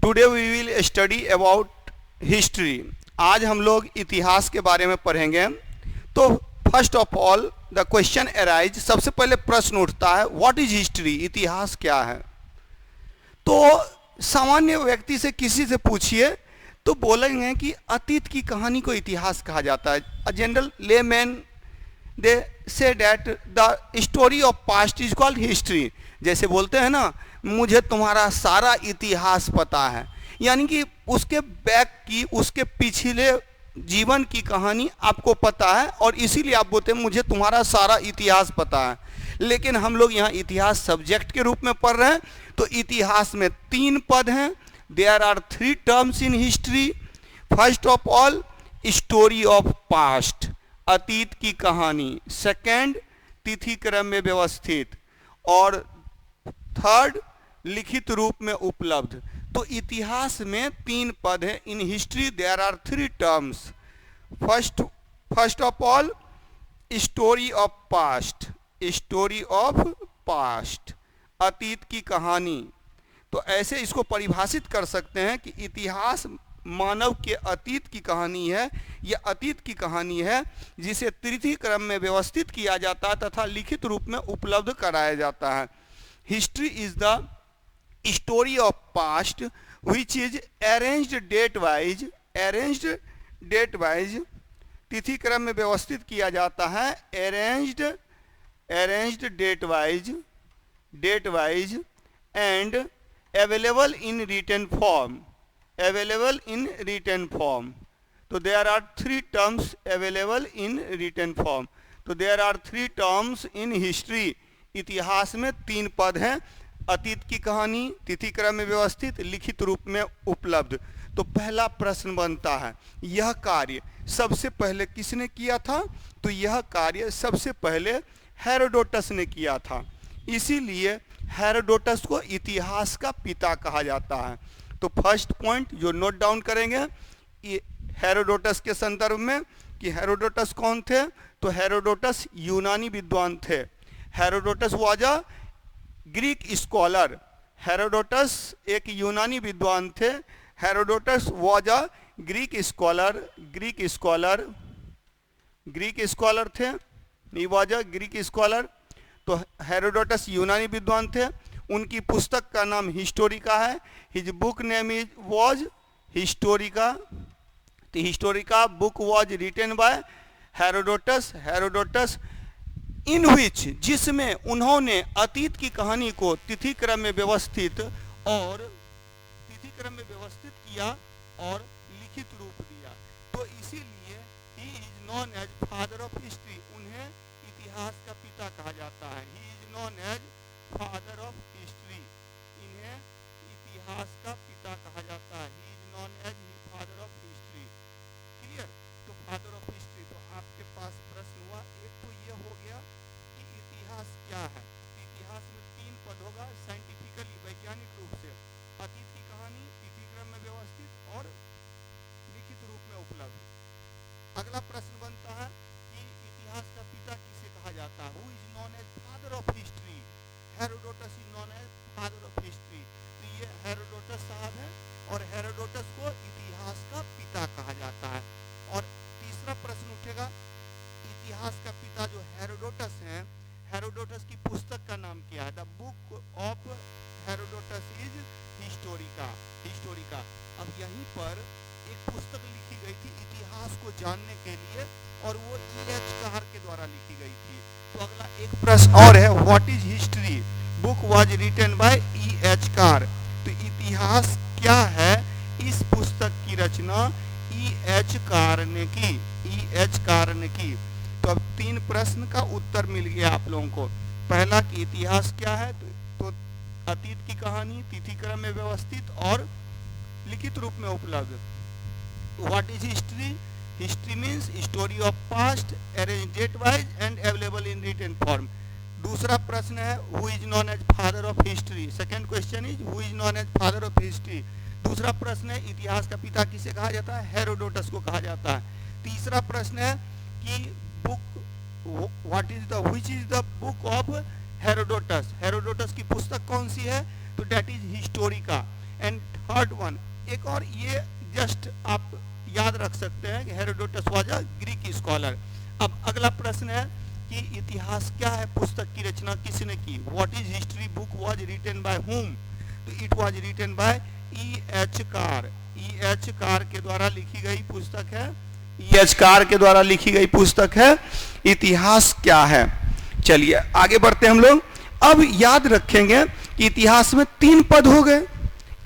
Today we will study about history. आज हम लोग इतिहास के बारे में पढ़ेंगे। तो first of all the question arise, सबसे पहले प्रश्न उठता है व्हाट इज हिस्ट्री, इतिहास क्या है। तो सामान्य व्यक्ति से किसी से पूछिए तो बोलेंगे कि अतीत की कहानी को इतिहास कहा जाता है। A general layman they say that the story of past is called history. जैसे बोलते हैं ना, मुझे तुम्हारा सारा इतिहास पता है, यानी कि उसके बैक की, उसके पिछले जीवन की कहानी आपको पता है और इसीलिए आप बोलते हैं मुझे तुम्हारा सारा इतिहास पता है। लेकिन हम लोग यहाँ इतिहास सब्जेक्ट के रूप में पढ़ रहे हैं। तो इतिहास में 3 पद हैं। There are 3 terms in history. First of all story of past, अतीत की कहानी। सेकंड तिथि क्रम में व्यवस्थित, और थर्ड लिखित रूप में उपलब्ध। तो इतिहास में 3 पद हैं। In history there are 3 terms. First of all story of past, story of past, अतीत की कहानी। तो ऐसे इसको परिभाषित कर सकते हैं कि इतिहास मानव के अतीत की कहानी है। यह अतीत की कहानी है जिसे तिथि क्रम में व्यवस्थित किया जाता है तथा लिखित रूप में उपलब्ध कराया जाता है। History is the story of past which is arranged date wise, तिथि क्रम में व्यवस्थित किया जाता है। Arranged date wise and available in written form. तो there are 3 terms available in written form. तो there are 3 terms in history. इतिहास में 3 पद हैं। अतीत की कहानी, तिथि क्रम में व्यवस्थित, लिखित रूप में उपलब्ध। तो पहला प्रश्न बनता है, यह कार्य सबसे पहले किसने किया था? तो यह कार्य सबसे पहले हेरोडोटस ने किया था। इसीलिए हेरोडोटस को इतिहास का पिता कहा जाता है। तो फर्स्ट पॉइंट जो नोट डाउन करेंगे हेरोडोटस के संदर्भ में कि हेरोडोटस कौन थे। तो हेरोडोटस यूनानी विद्वान थे। Herodotus was a Greek scholar. Herodotus एक यूनानी विद्वान थे। Herodotus was a Greek scholar थे। He was a Greek scholar. तो हेरोडोटस यूनानी विद्वान थे। उनकी पुस्तक का नाम हिस्टोरिका है। His book name was Historica. तो Historica book was written by Herodotus in which, जिसमें उन्होंने अतीत की कहानी को तिथि क्रम में व्यवस्थित किया और लिखित रूप दिया। तो इसीलिए he is known as father of history. उन्हें इतिहास का पिता कहा जाता है। He is known as father of history. इन्हें इतिहास का पिता कहा जाता है। He is known as father of history. Clear? तो फादर ऑफ हिस्ट्री। तो आपके पास प्रश्न हुआ, एक तो ये हो गया कि इतिहास क्या है। इतिहास में 3 पद होगा साइंटिफिकली, वैज्ञानिक रूप से, अतीत की कहानी, तिथि क्रम में व्यवस्थित और लिखित रूप में उपलब्ध। अगला प्रश्न बनता है कि इतिहास का पिता किसे कहा जाता है। Who is known as father of history? Herodotus is known as father of history. तो ये हेरोडोटस साहब है और हेरोडोटस को इतिहास का पिता कहा जाता है। और तीसरा प्रश्न उठेगा, इतिहास का पिता जो हेरोडोटस हैं, हेरोडोटस की पुस्तक का नाम क्या है? The book of Herodotus is Historica. अब यहीं पर एक पुस्तक लिखी गई थी इतिहास को जानने के लिए और वो E.H. कार के द्वारा लिखी गई थी। तो अगला एक प्रश्न और है, what is history? Book was written by E.H. Carr. तो इतिहास क्या है? इस पुस्तक की रचना E.H. कार ने की। तो अब 3 प्रश्न का उत्तर मिल गया आप लोगों को। पहला कि इतिहास क्या है, तो अतीत की कहानी, तिथि क्रम में व्यवस्थित और लिखित रूप में उपलब्ध। What is history? History means story of past arranged date wise and available in written form. दूसरा प्रश्न है, who is known as father of history? Second question is who is known as father of history. दूसरा प्रश्न है, इतिहास का पिता किसे कहा जाता है? हेरोडोटस को कहा जाता है। तीसरा प्रश्न है कि which is the book of Herodotus की पुस्तक कौन सी है? तो that is Historica. And third third one, एक और ये जस्ट आप याद रख सकते हैं कि Herodotus was a Greek scholar. अब अगला प्रश्न है कि इतिहास क्या है, पुस्तक की रचना किसने की? What is history book was written by whom? तो it was written by E.H. Carr. E.H. Carr के द्वारा लिखी गई पुस्तक है, E.H. कार के द्वारा लिखी गई पुस्तक है इतिहास क्या है। चलिए आगे बढ़ते हैं हम लोग। अब याद रखेंगे कि इतिहास में 3 पद हो गए,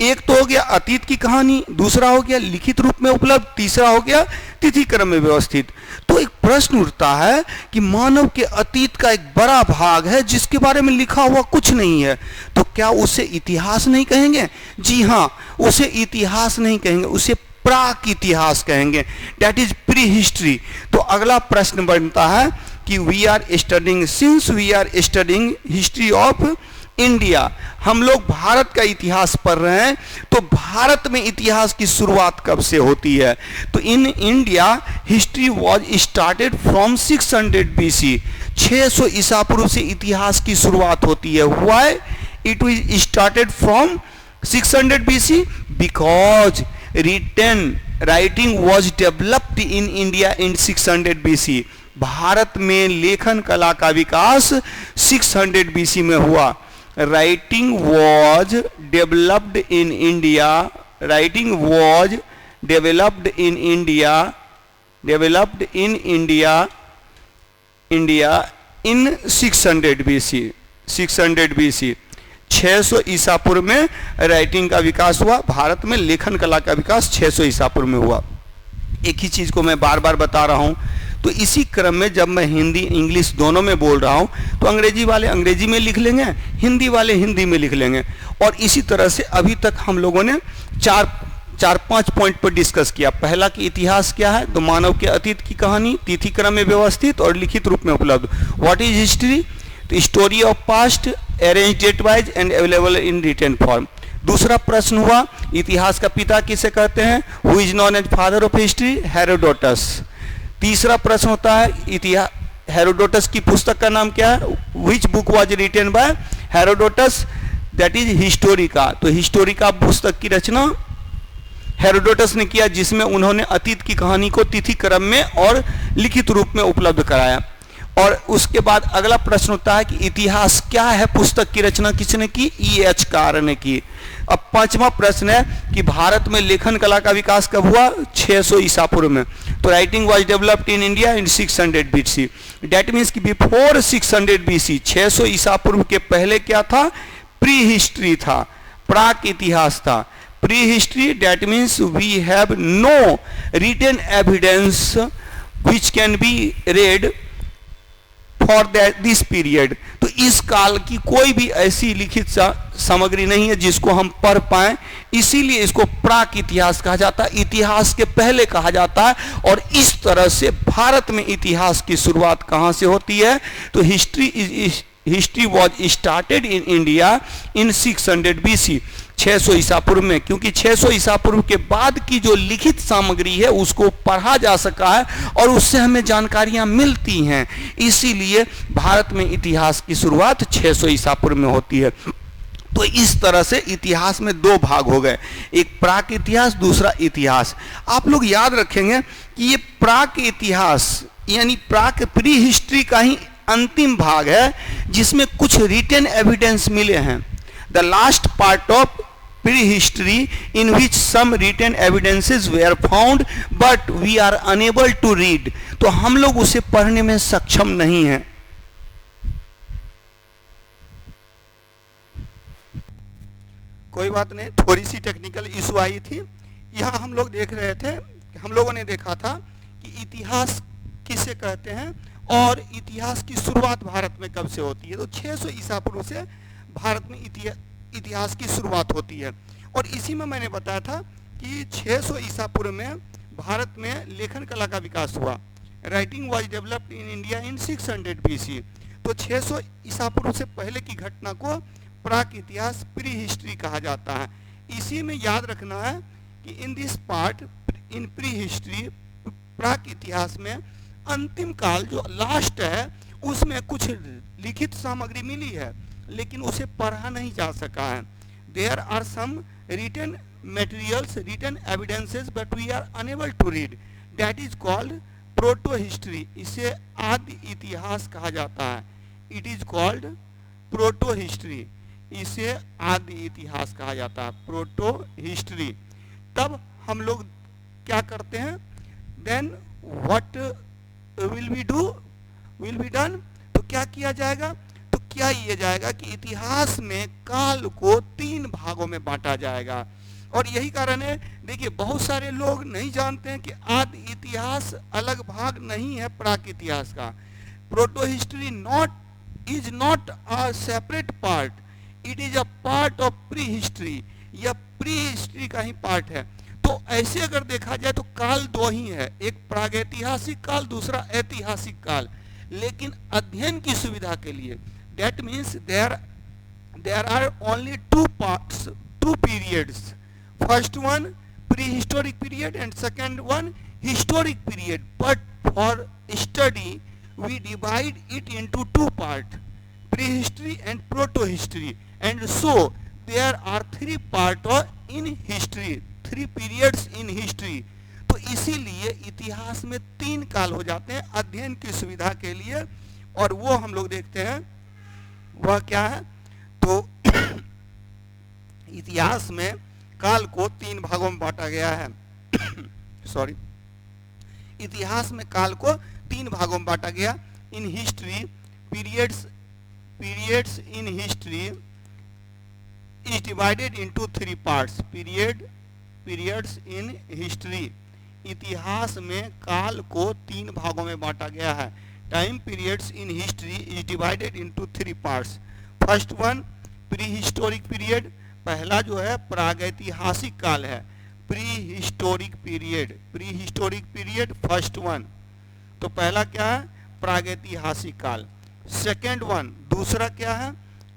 एक तो हो गया अतीत की कहानी, दूसरा हो गया लिखित रूप में उपलब्ध, तीसरा हो गया तिथि क्रम में व्यवस्थित। तो एक प्रश्न उठता है कि मानव के अतीत का एक बड़ा भाग है जिसके बारे में लिखा हुआ कुछ नहीं है, तो क्या उसे इतिहास नहीं कहेंगे? जी हाँ, उसे इतिहास नहीं कहेंगे, उसे प्राक इतिहास कहेंगे, दैट इज प्री हिस्ट्री। तो अगला प्रश्न बनता है कि we are studying, since we are studying history of India, हम लोग भारत का इतिहास पढ़ रहे हैं, तो भारत में इतिहास की शुरुआत कब से होती है? तो in India history was started from 600 BC, 600 ईसा पूर्व से इतिहास की शुरुआत होती है। Why it was started from 600 BC? Because writing was developed in India in 600 BC। Bharat में लेखन कला का विकास 600 BC में हुआ। Writing was developed in India. Writing was developed in India. Developed in India. India in 600 BC. 600 BC. 600 ईसा पूर्व में writing का विकास हुआ। भारत में लेखन कला का विकास 600 ईसा पूर्व में हुआ। एक ही चीज को मैं बार बार बता रहा हूं, तो इसी क्रम में जब मैं हिंदी इंग्लिश दोनों में बोल रहा हूं तो अंग्रेजी वाले अंग्रेजी में लिख लेंगे, हिंदी वाले हिंदी में लिख लेंगे। और इसी तरह से अभी तक हम लोगों ने चार पांच पॉइंट पर डिस्कस किया। पहला कि इतिहास क्या है, तो मानव के अतीत की कहानी, तिथि क्रम में व्यवस्थित और लिखित रूप में उपलब्ध। What is history? तो story of past arrange date wise and available in written form. दूसरा प्रश्न हुआ इतिहास का पिता किसे कहते हैं? Who is known as father of history? Herodotus. तीसरा प्रश्न होता है इतिहास, हेरोडोटस की पुस्तक का नाम क्या है? Which book was written by Herodotus? That is Historica. तो हिस्टोरिका पुस्तक की रचना हेरोडोटस ने किया, जिसमें उन्होंने अतीत की कहानी को तिथि क्रम में और लिखित रूप में उपलब्ध कराया। और उसके बाद अगला प्रश्न होता है कि इतिहास क्या है पुस्तक की रचना किसने की? E.H. कार ने की। अब पांचवा प्रश्न है कि भारत में लेखन कला का विकास कब हुआ? 600 ईसा पूर्व में। तो writing was developed in India in 600 BC। That means कि बिफोर 600 BC, 600 ईसा पूर्व के पहले क्या था? प्री हिस्ट्री था, प्राक इतिहास था। Prehistory that means we have no written evidence which can be read for this period. तो इस काल की कोई भी ऐसी लिखित सामग्री नहीं है जिसको हम पढ़ पाए, इसीलिए इसको प्राक इतिहास कहा जाता है, इतिहास के पहले कहा जाता है। और इस तरह से भारत में इतिहास की शुरुआत कहां से होती है? तो history was started in India in 600 BC, 600 ईसा पूर्व में। क्योंकि 600 ईसा पूर्व के बाद की जो लिखित सामग्री है उसको पढ़ा जा सका है और उससे हमें जानकारियां मिलती हैं, इसीलिए भारत में इतिहास की शुरुआत 600 ईसा पूर्व में होती है। तो इस तरह से इतिहास में 2 भाग हो गए, एक प्राक इतिहास, दूसरा इतिहास। आप लोग याद रखेंगे कि ये प्राक इतिहास यानी प्राक प्री हिस्ट्री का ही अंतिम भाग है जिसमें कुछ रिटन एविडेंस मिले हैं। The last part of prehistory in which some written evidences were found but we are unable to read। तो हम लोग उसे पढ़ने में सक्षम नहीं हैं। कोई बात नहीं, थोड़ी सी टेक्निकल इशू आई थी। यहाँ हम लोग देख रहे थे, हम लोगों ने देखा था कि इतिहास किसे कहते हैं और इतिहास की शुरुआत भारत में कब से होती है। तो 600 ईसा पूर्व से भारत में इतिहास की शुरुआत होती है। और इसी में मैंने बताया था कि 600 ईसा पूर्व में भारत में लेखन कला का विकास हुआ। Writing was developed in India in 600 BC। तो 600 ईसा पूर्व से पहले की घटना को प्राक इतिहास प्री हिस्ट्री कहा जाता है। इसी में याद रखना है कि in this part in prehistory, प्राक इतिहास में अंतिम काल जो लास्ट है उसमें कुछ लिखित सामग्री मिली है लेकिन उसे पढ़ा नहीं जा सका है। There are some written materials, written evidences, but we are unable to read. That is called proto history. इसे आदि इतिहास कहा जाता है. It is called proto history. इसे आदि इतिहास कहा जाता है, प्रोटो हिस्ट्री. तब हम लोग क्या करते हैं? Then what will we do, will be done. तो क्या किया जाएगा? तो क्या ये जाएगा कि इतिहास में काल को 3 भागों में बांटा जाएगा. और यही कारण है, देखिए बहुत सारे लोग नहीं जानते हैं कि आदि इतिहास अलग भाग नहीं है प्राक इतिहास का. Proto history is not a separate part, it is a part of pre history. यह प्री हिस्ट्री का ही पार्ट है. तो ऐसे अगर देखा जाए तो काल 2 ही है, एक प्रागैतिहासिक काल, दूसरा ऐतिहासिक काल. लेकिन अध्ययन की सुविधा के लिए, that means there are only 2 parts, 2 periods. First one pre historic period and second one historic period. But for study we divide it into 2 parts, prehistory and proto-history, and so there are 3 parts in history, 3 periods in history. तो इसीलिए इतिहास में 3 काल हो जाते हैं अध्ययन की सुविधा के लिए, और वो हम लोग देखते हैं वह क्या है. तो इतिहास में काल को 3 भागों में बांटा गया है. सॉरी, इतिहास में काल को 3 भागों में बांटा गया. In history periods in history is divided into 3 parts. Periods in history, इतिहास में काल को 3 भागों में बांटा गया है. Time periods in history is divided into 3 parts. First one pre historic period, पहला जो है प्रागैतिहासिक काल है. Pre historic period first one. तो पहला क्या है? प्रागैतिहासिक काल. सेकेंड वन, दूसरा क्या है?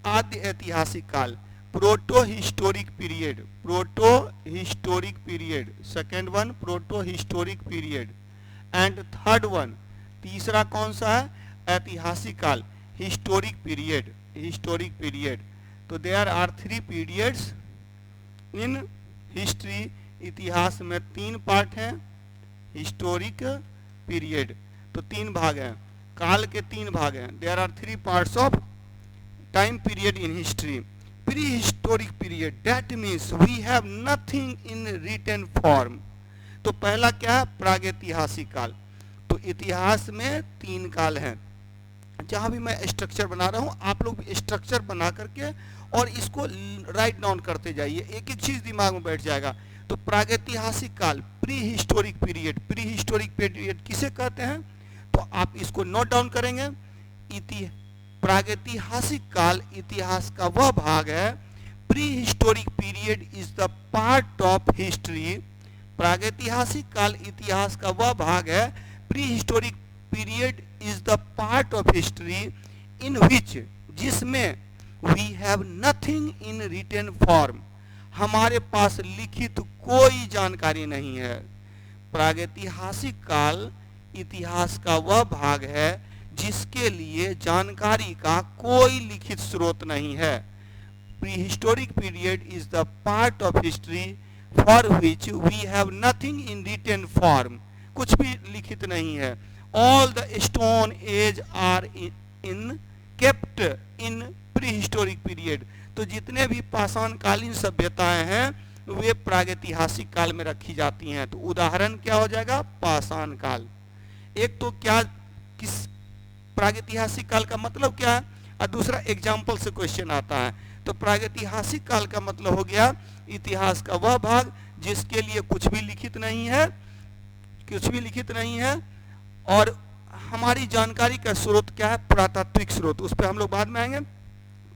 आदि ऐतिहासिक काल, protohistoric period. Second one protohistoric period. And third one, तीसरा कौन सा है? ऐतिहासिक काल, हिस्टोरिक पीरियड. तो there are 3 periods in history. इतिहास में 3 पार्ट हैं. हिस्टोरिक पीरियड, तो 3 भाग हैं, काल के 3 भाग हैं. There are 3 parts of time period in history. Pre historic period, that means we have nothing in written form. तो पहला क्या है? प्रागैतिहासिक काल. तो इतिहास में 3 काल हैं. जहां भी मैं स्ट्रक्चर बना रहा हूं, आप लोग भी स्ट्रक्चर बना करके और इसको राइट डाउन करते जाइए, एक एक चीज दिमाग में बैठ जाएगा. तो प्रागैतिहासिक काल, प्री हिस्टोरिक पीरियड किसे कहते हैं? तो आप इसको नोट डाउन करेंगे. प्रागैतिहासिक काल इतिहास का वह भाग है. Pre historic period is the part of history. प्रागैतिहासिक काल इतिहास का वह भाग है. Pre historic period is the part of history in which, जिसमें we have nothing in written form, हमारे पास लिखित कोई जानकारी नहीं है. प्रागैतिहासिक काल इतिहास का वह भाग है जिसके लिए जानकारी का कोई लिखित स्रोत नहीं है. Prehistoric period is the part of history for which we have nothing in written form, कुछ भी लिखित नहीं है. All the stone age are in kept in prehistoric period. तो जितने भी पाषाणकालीन सभ्यताएं हैं वे प्रागैतिहासिक काल में रखी जाती हैं. तो उदाहरण क्या हो जाएगा? पाषाण काल. एक तो क्या, किस प्रागैतिहासिक काल का मतलब क्या है, और दूसरा एग्जाम्पल से क्वेश्चन आता है. तो प्रागैतिहासिक काल का मतलब हो गया इतिहास का वह भाग जिसके लिए कुछ भी लिखित नहीं है, और हमारी जानकारी का स्रोत क्या है? पुरातात्विक स्रोत. उस पर हम लोग बाद में आएंगे.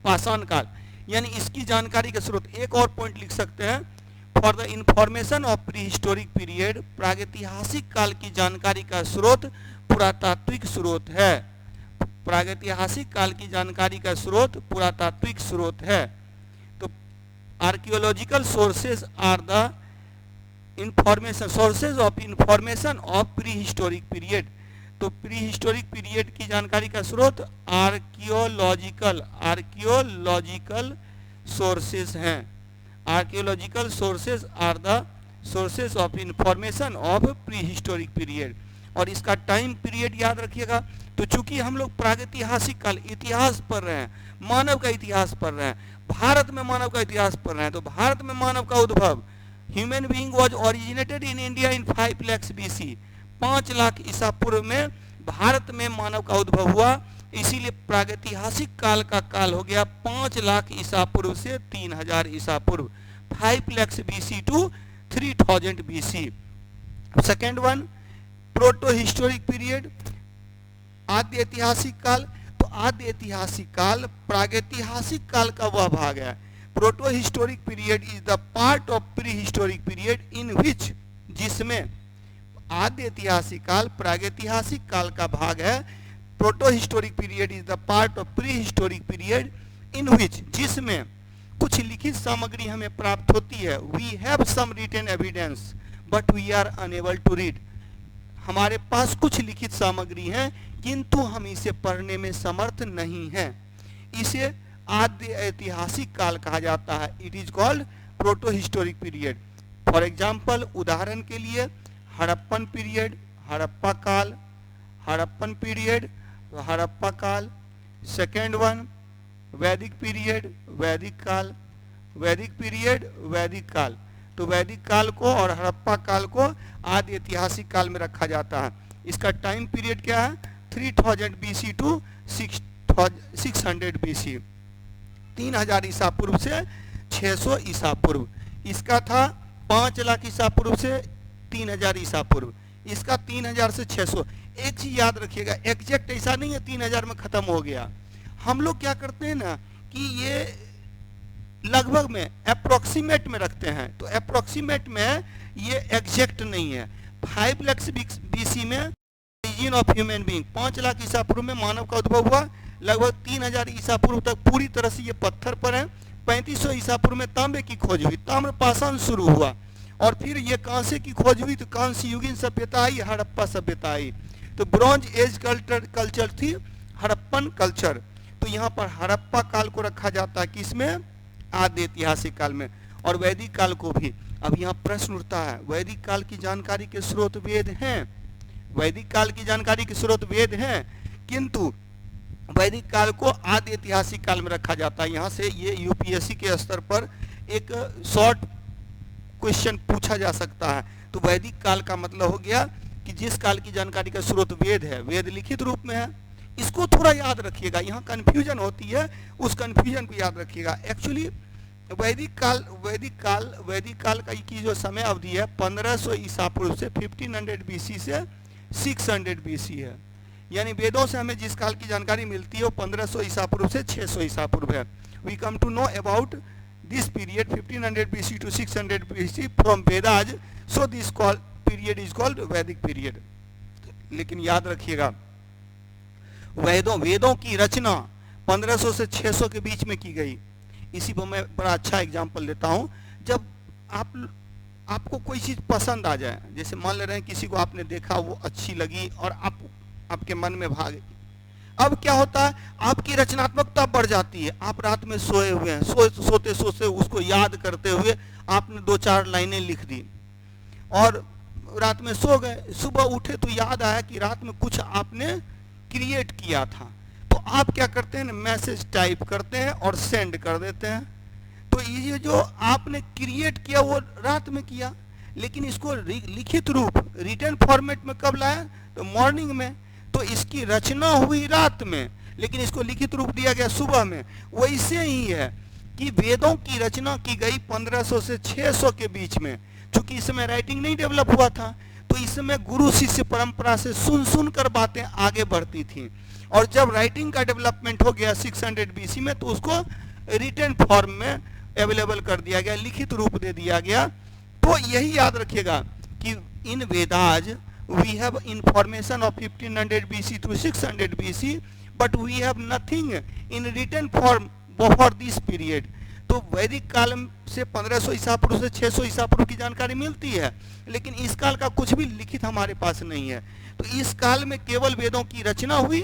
पाषाण काल यानी इसकी जानकारी का स्रोत. एक और पॉइंट लिख सकते हैं, for the information of pre historic period, प्रागैतिहासिक काल की जानकारी का स्रोत पुरातात्विक स्रोत है. प्रागैतिहासिक काल की जानकारी का स्रोत पुरातात्विक स्रोत है. तो archaeological sources are the sources of information of pre historic period. तो प्री हिस्टोरिक पीरियड की जानकारी का स्रोत आर्कियोलॉजिकल सोर्सेज हैं. Archaeological sources are the sources of information of pre historic period. और इसका टाइम पीरियड याद रखिएगा। तो चूंकि हम लोग प्रागैतिहासिक काल इतिहास पढ़ रहे हैं, मानव का इतिहास पढ़ रहे हैं, भारत में मानव का इतिहास पढ़ रहे हैं, तो भारत में मानव का उद्भव, human being was originated in India in 5 lakh BC, 5 lakh ईसा पूर्व में भारत में मानव का उद्भव हुआ। इसीलिए प्रागैतिहासिक काल का काल हो गया 5 लाख ईसा पूर्व से 3000 ईसा पूर्व, 5 lakhs BC to 3000 BC। Second one, protohistoric period, आद्य ऐतिहासिक काल। तो आद्य ऐतिहासिक काल प्रागैतिहासिक काल का वह भाग है। Protohistoric period is the part of pre historic period in which, जिसमें आद्य ऐतिहासिक काल प्रागैतिहासिक काल का भाग है। Protohistoric period is the part of pre historic period in which, जिसमें कुछ लिखित सामग्री हमें प्राप्त होती है। We have some written evidence but we are unable to read. हमारे पास कुछ लिखित सामग्री है किंतु हम इसे पढ़ने में समर्थ नहीं हैं। इसे आद्य ऐतिहासिक काल कहा जाता है। It is called proto historic period. For example, उदाहरण के लिए हड़प्पन पीरियड, हड़प्पा काल, हड़प्पन पीरियड, हड़प्पा काल। सेकेंड वन, वैदिक पीरियड, वैदिक काल, वैदिक पीरियड, वैदिक काल। तो वैदिक काल को और हड़प्पा काल को आदि ऐतिहासिक काल में रखा जाता है। इसका टाइम पीरियड क्या है? 3000 BC टू 600 BC, 3000 ईसा पूर्व से 600 ईसा पूर्व। इसका था 5 लाख ईसा पूर्व से 3000 ईसा पूर्व। इसका 3000 से 600। एक चीज याद रखिएगा, एग्जैक्ट ऐसा नहीं है 3000 में खत्म हो गया। हम लोग क्या करते हैं ना कि ये लगभग में अप्रोक्सीमेट में रखते हैं। तो अप्रोक्सीमेट में ये एग्जैक्ट नहीं है। 5 लाख BC में origin of human being, 5 lakh ईसा पूर्व में मानव का उद्भव हुआ। लगभग 3000 ईसा पूर्व तक पूरी तरह से ये पत्थर पर है। 3500 ईसा पूर्व में तांबे की खोज हुई, ताम्रपाषाण शुरू हुआ, और फिर ये कांसे की खोज हुई तो कांस्य युगीन सभ्यता आई, हड़प्पा सभ्यता आई। तो ब्रॉन्ज एज कल्चर थी हड़प्पन कल्चर। तो यहाँ पर हड़प्पा काल को रखा जाता है किसमें? आद्य ऐतिहासिक काल में। और वैदिक काल को भी। अब यहाँ प्रश्न उठता है, वैदिक काल की जानकारी के स्रोत वेद हैं, वैदिक काल की जानकारी के स्रोत वेद हैं, किंतु वैदिक काल को आद्य ऐतिहासिक काल में रखा जाता है। यहाँ से ये यूपीएससी के स्तर पर एक शॉर्ट क्वेश्चन पूछा जा सकता है। तो वैदिक काल का मतलब हो गया कि जिस काल की जानकारी का स्रोत वेद है, वेद लिखित रूप में है। इसको थोड़ा याद रखिएगा, यहाँ कंफ्यूजन होती है, उस कंफ्यूजन को याद रखिएगा। एक्चुअली वैदिक काल का की जो समय अवधि है 1500 ईसा पूर्व से 1500 BC से 600 BC है। यानी वेदों से हमें जिस काल की जानकारी मिलती है वो 1500 ईसा पूर्व से 600 ईसा पूर्व है। We come to know about this period 1500 BC to 600 BC from Vedas, so this period is called Vedic period. लेकिन याद रखिएगा, वेदों की रचना 1500 से 600 के बीच में की गई। इसी पर मैं बड़ा अच्छा एग्जांपल देता हूं। जब आपको कोई चीज़ पसंद आ जाए, जैसे मान ले रहे हैं किसी को आपने देखा, वो अच्छी लगी और आपके मन में भाग गई, अब क्या होता है, आपकी रचनात्मकता बढ़ जाती है। आप रात में सोए हुए हैं, सोते सोते उसको याद करते हुए आपने 2-4 लाइनें लिख दी और रात में सो गए। सुबह उठे तो याद आया कि रात में कुछ आपने क्रिएट किया था। तो आप क्या करते हैं, मैसेज टाइप करते हैं और सेंड कर देते हैं। तो ये जो आपने क्रिएट किया वो रात में किया, लेकिन इसको लिखित रूप रिटन फॉर्मेट में कब लाया? तो मॉर्निंग में। तो इसकी रचना हुई रात में, लेकिन इसको लिखित रूप दिया गया सुबह में। वैसे ही है कि वेदों की रचना की गई 1500 से 600 के बीच में। चूंकि इस समय राइटिंग नहीं डेवलप हुआ था, तो इस समय गुरु शिष्य परंपरा से सुन कर बातें आगे बढ़ती थी। और जब राइटिंग का डेवलपमेंट हो गया 600 BC में, तो उसको रिटन फॉर्म में अवेलेबल कर दिया गया, लिखित रूप दे दिया गया। तो यही याद रखिएगा कि in Vedas we have information of 1500 BC to 600 BC, but we have nothing in written form for this period. तो वैदिक काल से 1500 ईसा पूर्व से 600 ईसा पूर्व की जानकारी मिलती है, लेकिन इस काल का कुछ भी लिखित हमारे पास नहीं है। तो इस काल में केवल वेदों की रचना हुई।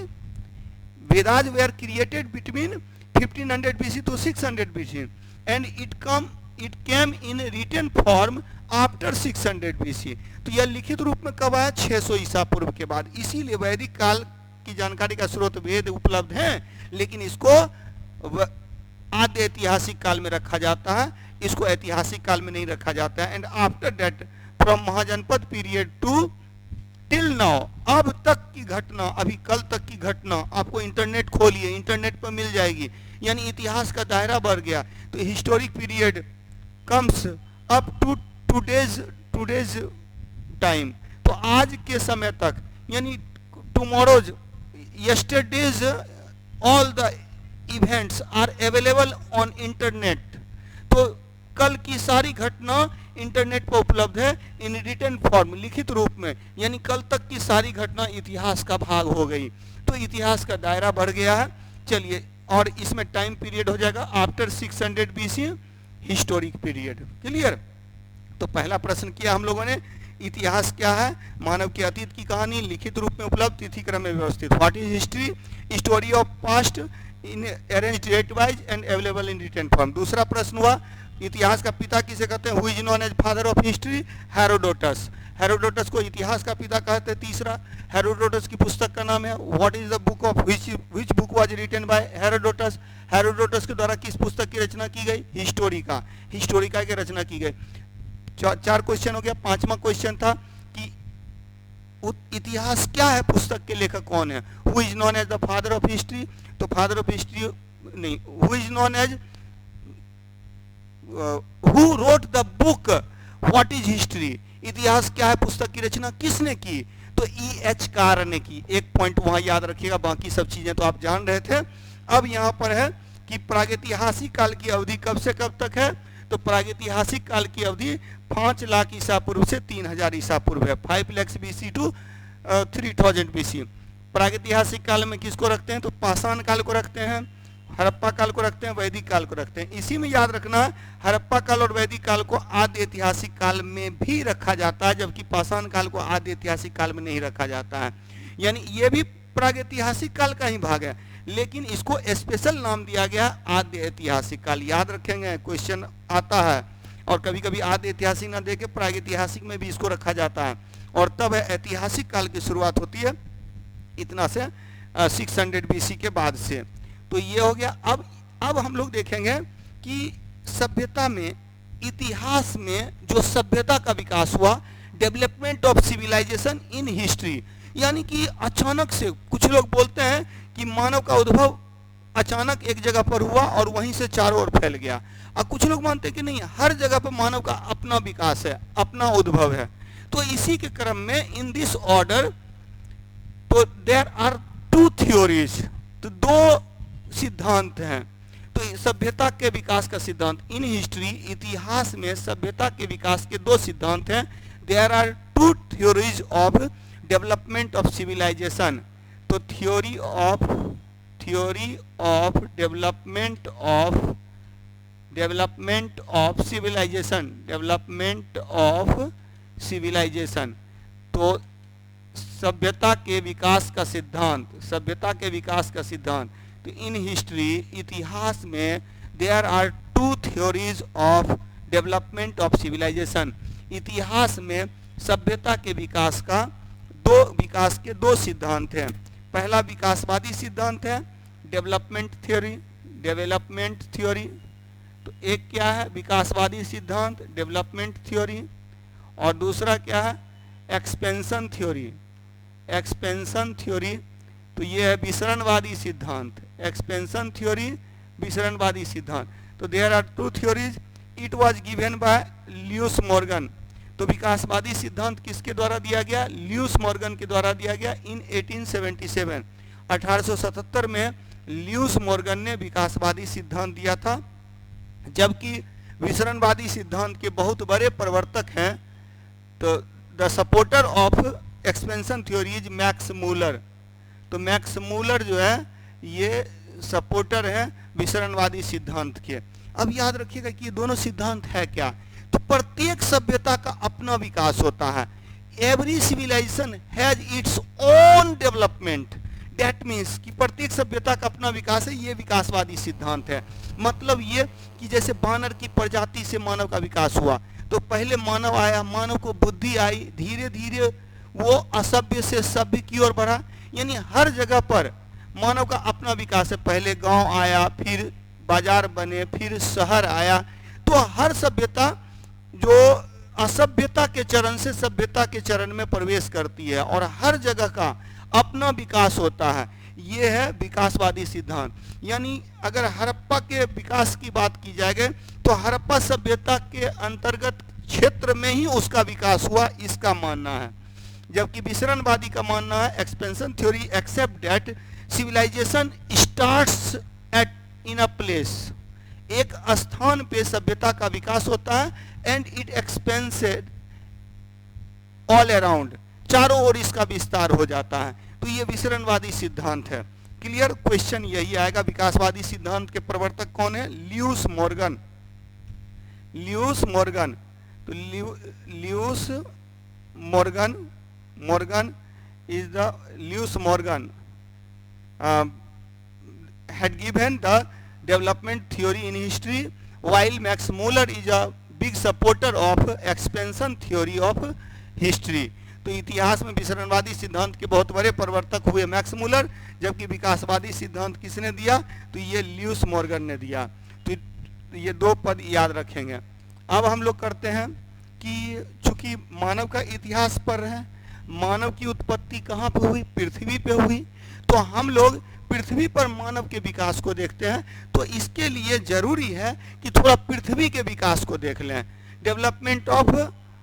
Vedas were created between 1500 BC to 600 BC, and it came in written form after 600 BC। तो यह लिखित रूप में कब आया? 600 ईसा पूर्व के बाद। इसीलिए वैदिक काल की जानकारी का स्रोत वेद उपलब्ध है, लेकिन इसको आद्य ऐतिहासिक काल में रखा जाता है, इसको ऐतिहासिक काल में नहीं रखा जाता है। And after that from Mahajanapada period to till now, अब तक की घटना, अभी कल तक की घटना आपको इंटरनेट खोलिए, इंटरनेट पर मिल जाएगी, यानी इतिहास का दायरा बढ़ गया। तो historic period comes up to today's time, तो आज के समय तक, यानी tomorrow's, yesterday's, all the events are available on internet. तो कल की सारी घटना इंटरनेट पर उपलब्ध है इन रिटन फॉर्म, लिखित रूप में, यानी कल तक की सारी घटना इतिहास का भाग हो गई। तो इतिहास का दायरा बढ़ गया है। चलिए, और इसमें टाइम पीरियड हो जाएगा after 600 BC, historic period. Clear? तो पहला प्रश्न किया हम लोगों ने, इतिहास क्या है? मानव के अतीत की कहानी, लिखित रूप में उपलब्ध, तिथि क्रम में व्यवस्थित। What is history? Story of past in arranged date wise and available in written form. दूसरा प्रश्न हुआ, इतिहास का पिता किसे कहते हैं? Who is known as father of history? Herodotus. Herodotus को इतिहास का पिता कहते हैं। तीसरा, हेरोडोटस की पुस्तक का नाम है what is the book of which book was written by Herodotus? Herodotus के द्वारा किस पुस्तक की रचना की गई? हिस्टोरिका। हिस्टोरिका की रचना की गई। चार क्वेश्चन हो गया। पांचवा क्वेश्चन था कि इतिहास क्या है, पुस्तक के लेखक कौन है? Who is known as the father of history? तो फादर ऑफ हिस्ट्री नहीं, who is known as who wrote the book what is history? इतिहास क्या है, पुस्तक की रचना किसने की? तो E.H. कार ने की। एक पॉइंट वहां याद रखिएगा, बाकी सब चीजें तो आप जान रहे थे। अब यहां पर है कि प्रागैतिहासिक काल की अवधि कब से कब तक है? तो प्रागैतिहासिक काल की अवधि 5 लाख ईसा पूर्व से 3000 ईसा पूर्व है। 5 lakhs BC टू 3000 BC। प्रागैतिहासिक काल में किसको रखते हैं? तो पाषाण काल को रखते हैं, हड़प्पा काल को रखते हैं, वैदिक काल को रखते हैं। इसी में याद रखना है, हड़प्पा काल और वैदिक काल को आद्य ऐतिहासिक काल में भी रखा जाता है, जबकि पाषाण काल को आद्य ऐतिहासिक काल में नहीं रखा जाता है। यानी ये भी प्रागैतिहासिक काल का ही भाग है, लेकिन इसको स्पेशल नाम दिया गया आद्य ऐतिहासिक काल। याद रखेंगे, क्वेश्चन आता है, और कभी कभी आद्य ऐतिहासिक ना देके प्रागैतिहासिक में भी इसको रखा जाता है, और तब ऐतिहासिक काल की शुरुआत होती है इतना से 600 BC के बाद से। तो ये हो गया। अब हम लोग देखेंगे कि सभ्यता में, इतिहास में जो सभ्यता का विकास हुआ, development of civilization in history, यानी कि अचानक से, कुछ लोग बोलते हैं कि मानव का उद्भव अचानक एक जगह पर हुआ और वहीं से चारों ओर फैल गया, और कुछ लोग मानते हैं कि नहीं, हर जगह पर मानव का अपना विकास है, अपना उद्भव है। तो इसी के क्रम में इन दिस ऑर्डर, तो देयर आर 2 थ्योरीज, तो 2 सिद्धांत हैं। तो सभ्यता के विकास का सिद्धांत इन हिस्ट्री, इतिहास में सभ्यता के विकास के 2 सिद्धांत हैं। There are 2 theories of development of civilization. तो theory of development of civilization, तो सभ्यता के विकास का सिद्धांत, तो इन हिस्ट्री, इतिहास में there are 2 theories of development of civilization. इतिहास में सभ्यता के विकास के 2 सिद्धांत हैं। पहला विकासवादी सिद्धांत है डेवलपमेंट थ्योरी। तो एक क्या है? विकासवादी सिद्धांत, डेवलपमेंट थ्योरी। और दूसरा क्या है? Expansion theory. तो ये है विसरणवादी सिद्धांत, एक्सपेंशन थ्योरी, विसरणवादी सिद्धांत। तो there are 2 theories, it was given by Lewis Morgan. तो विकासवादी सिद्धांत किसके द्वारा दिया गया? ल्यूस मॉर्गन के द्वारा दिया गया इन 1877। 1877 में ल्यूस मॉर्गन ने विकासवादी सिद्धांत दिया था, जबकि विसरणवादी सिद्धांत के बहुत बड़े प्रवर्तक हैं, तो the supporter of expansion theory is Max Muller. तो मैक्स मूलर जो है ये सपोर्टर है विसरणवादी सिद्धांत के। अब याद रखिएगा कि ये दोनों सिद्धांत है क्या? तो प्रत्येक सभ्यता का अपना विकास होता है। Every civilization has its own development. That means कि प्रत्येक सभ्यता का अपना विकास है, ये विकासवादी सिद्धांत है। मतलब ये कि जैसे बानर की प्रजाति से मानव का विकास हुआ, तो पहले मानव आया, मानव को बुद्धि आई, धीरे धीरे वो असभ्य से सभ्य की ओर बढ़ा। यानी हर जगह पर मानव का अपना विकास है। पहले गांव आया, फिर बाजार बने, फिर शहर आया। तो हर सभ्यता जो असभ्यता के चरण से सभ्यता के चरण में प्रवेश करती है और हर जगह का अपना विकास होता है। ये है विकासवादी सिद्धांत। यानी अगर हड़प्पा के विकास की बात की जाएगी तो हड़प्पा सभ्यता के अंतर्गत क्षेत्र में ही उसका विकास हुआ, इसका मानना है। जबकि विसरणवादी का मानना है expansion theory accept that civilization starts at in a place, एक स्थान पे सभ्यता का विकास होता है and it expanded all around, चारों ओर इसका विस्तार हो जाता है। तो ये विसरणवादी सिद्धांत है। क्लियर? क्वेश्चन यही आएगा। विकासवादी सिद्धांत के प्रवर्तक कौन है? Luce Morgan. ल्यूस मॉर्गन, तो Luce Morgan is the Luce Morgan had given the development theory in history, while Max Muller is a big supporter of expansion theory of history. तो इतिहास में विसरणवादी सिद्धांत के बहुत बड़े प्रवर्तक हुए मैक्स मूलर, जबकि विकासवादी सिद्धांत किसने दिया? तो ये ल्यूस मॉर्गन ने दिया। तो ये दो पद याद रखेंगे। अब हम लोग करते हैं कि चूंकि मानव का इतिहास पढ़ रहे हैं, मानव की उत्पत्ति कहाँ पे हुई? पृथ्वी पे हुई। तो हम लोग पृथ्वी पर मानव के विकास को देखते हैं, तो इसके लिए जरूरी है कि थोड़ा पृथ्वी के विकास को देख लें, डेवलपमेंट ऑफ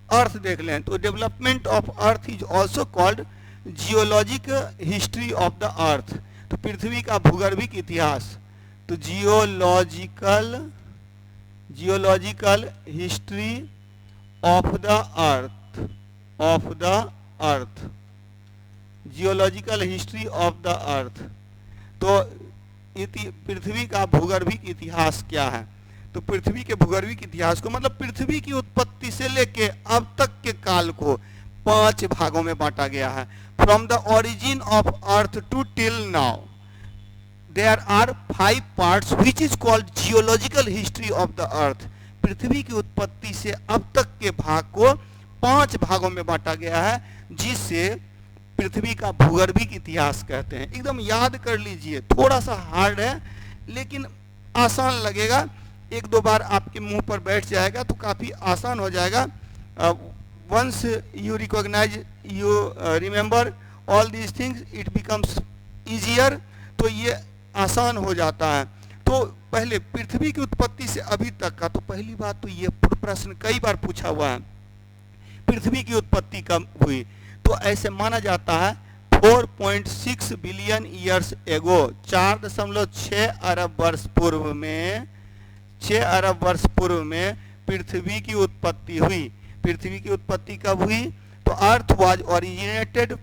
अर्थ देख लें। तो development of earth is also called geologic history of the अर्थ। तो पृथ्वी का भूगर्भिक इतिहास, तो geological history of the earth, geological history of the अर्थ। तो पृथ्वी का भूगर्भिक इतिहास क्या है? तो पृथ्वी के भूगर्भिक इतिहास को मतलब पृथ्वी की उत्पत्ति से लेके अब तक के काल को 5 भागों में बांटा गया है। From the origin of earth to till now there are 5 parts which is called geological history of the earth. पृथ्वी की उत्पत्ति से अब तक के भाग को 5 भागों में बांटा गया है, जिससे पृथ्वी का भूगर्भिक इतिहास कहते हैं। एकदम याद कर लीजिए, थोड़ा सा हार्ड है लेकिन आसान लगेगा। 1-2 बार आपके मुंह पर बैठ जाएगा तो काफ़ी आसान हो जाएगा। Once you recognise, you remember all these things, it becomes easier. तो ये आसान हो जाता है। तो पहले पृथ्वी की उत्पत्ति से अभी तक का, तो पहली बात तो ये प्रश्न कई बार पूछा हुआ है, पृथ्वी की उत्पत्ति कब हुई? तो ऐसे माना जाता है 4.6 बिलियन ईयर्स एगो, 4.6 अरब वर्ष पूर्व में, 6 अरब वर्ष पूर्व में पृथ्वी की उत्पत्ति हुई। पृथ्वी की उत्पत्ति कब हुई? तो अर्थ was originated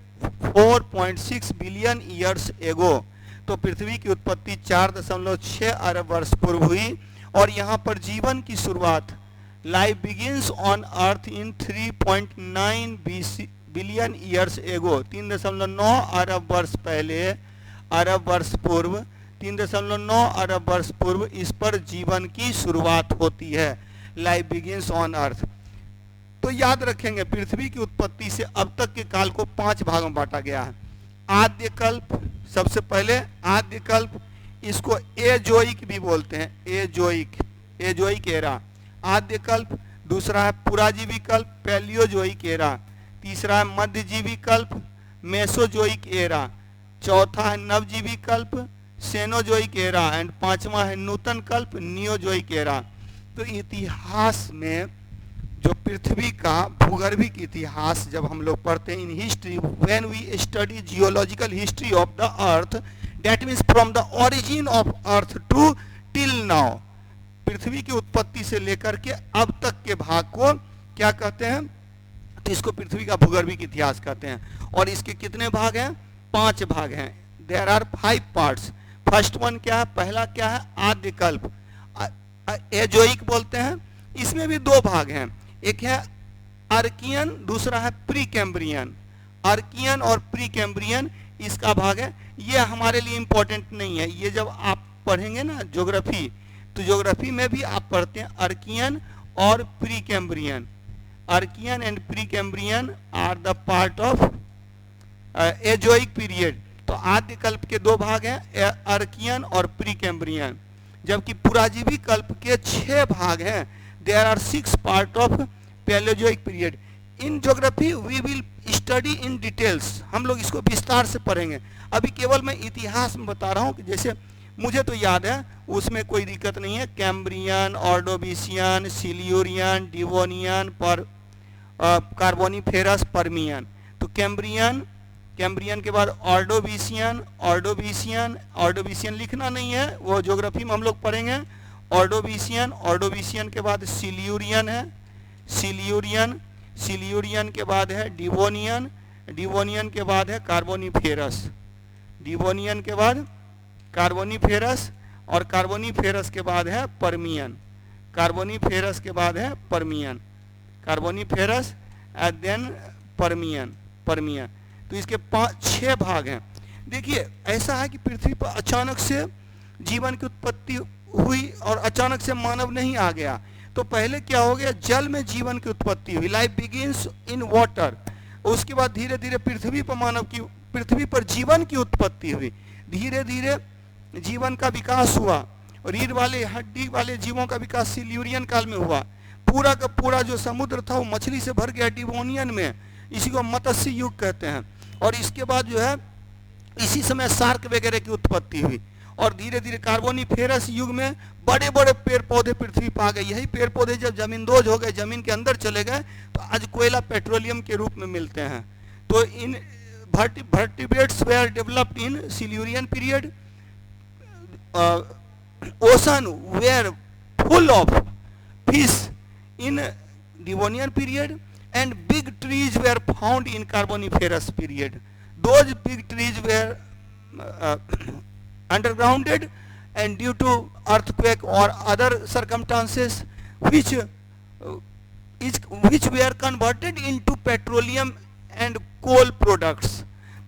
4.6 billion years ago. तो पृथ्वी की उत्पत्ति 4.6 अरब वर्ष पूर्व हुई। और यहाँ पर जीवन की शुरुआत, life begins on earth in 3.9 billion years ago, 3.9 अरब वर्ष पहले, अरब वर्ष पूर्व, 3.9 अरब वर्ष पूर्व इस पर जीवन की शुरुआत होती है। Life begins on earth. तो याद रखेंगे पृथ्वी की उत्पत्ति से अब तक के काल को 5 भागों में बांटा गया है। आद्यकल्प, सबसे पहले आद्यकल्प, इसको एजोइक भी बोलते हैं, एजोइक एरा, आद्यकल्प। दूसरा है पुराजीवी कल्प, पैलियोजोइक एरा। तीसरा है मध्यजीवी कल्प, मेसोजोइक एरा। चौथा है नवजीवी कल्प, सेनोजोइक एरा। एंड 5वां है नूतन कल्प, नियोजोइक एरा। तो इतिहास में जो पृथ्वी का भूगर्भिक इतिहास जब हम लोग पढ़ते हैं in history, when we study geological history of the earth, that means from the origin of earth to till now, पृथ्वी की उत्पत्ति से लेकर के अब तक के भाग को क्या कहते हैं? तो इसको पृथ्वी का भूगर्भिक इतिहास कहते हैं। और इसके कितने भाग हैं? 5 भाग हैं। There are 5 parts. First one क्या है? पहला क्या है? आद्यकल्प, एजोइक बोलते हैं। इसमें भी 2 भाग हैं, एक है अर्कियन, दूसरा है प्री कैम्ब्रियन। अर्कियन और प्री कैम्ब्रियन इसका भाग है। ये हमारे लिए इम्पोर्टेंट नहीं है। ये जब आप पढ़ेंगे ना ज्योग्राफी, तो ज्योग्राफी में भी आप पढ़ते हैं अर्कियन और Precambrian. Archean and Precambrian are the part of Azoic period. तो आद्य कल्प के दो भाग हैं, अर्कियन और प्री कैम्ब्रियन, जबकि पुराजीवी कल्प के 6 भाग हैं। There are 6 part of Palaeozoic period. In geography we will study in details, हम लोग इसको विस्तार से पढ़ेंगे। अभी केवल मैं इतिहास में बता रहा हूँ कि जैसे मुझे तो याद है, उसमें कोई दिक्कत नहीं है। कैम्ब्रियन, ऑर्डोविशियन, सिल्यूरियन, डिवोनियन, पर कार्बोनिफेरस, पर्मियन। तो कैम्ब्रियन के बाद ऑर्डोविशियन लिखना नहीं है, वो ज्योग्राफी में हम लोग पढ़ेंगे। ऑर्डोविशियन के बाद सिल्यूरियन है, सिल्यूरियन के बाद है डिवोनियन के बाद है कार्बोनिफेरस, डिवोनियन के बाद कार्बोनिफेरस, और कार्बोनिफेरस के बाद है पर्मियन, कार्बोनिफेरस के बाद है Permian, Carboniferous and then Permian. तो इसके 6 भाग हैं। देखिए ऐसा है कि पृथ्वी पर अचानक से जीवन की उत्पत्ति हुई और अचानक से मानव नहीं आ गया। तो पहले क्या हो गया, जल में जीवन की उत्पत्ति हुई, लाइफ बिगिंस इन वाटर। उसके बाद धीरे धीरे पृथ्वी पर जीवन की उत्पत्ति हुई, धीरे धीरे जीवन का विकास हुआ, और रीढ़ वाले हड्डी वाले जीवों का विकास सिल्यूरियन काल में हुआ। पूरा का पूरा जो समुद्र था वो मछली से भर गया डिवोनियन में, इसी को मत्स्य युग कहते हैं। और इसके बाद जो है इसी समय शार्क वगैरह की उत्पत्ति हुई, और धीरे धीरे कार्बोनिफेरस युग में बड़े बड़े पेड़ पौधे पृथ्वी पर आ गए। यही पेड़ पौधे जब जमींदोज हो गए, जमीन के अंदर चले गए, तो आज कोयला पेट्रोलियम के रूप में मिलते हैं। तो इन vertebrates were developed in Silurian period. Ocean were full of fish in Devonian period, and big trees were found in Carboniferous period. Those big trees were undergrounded, and due to earthquake or other circumstances which were converted into petroleum and coal products,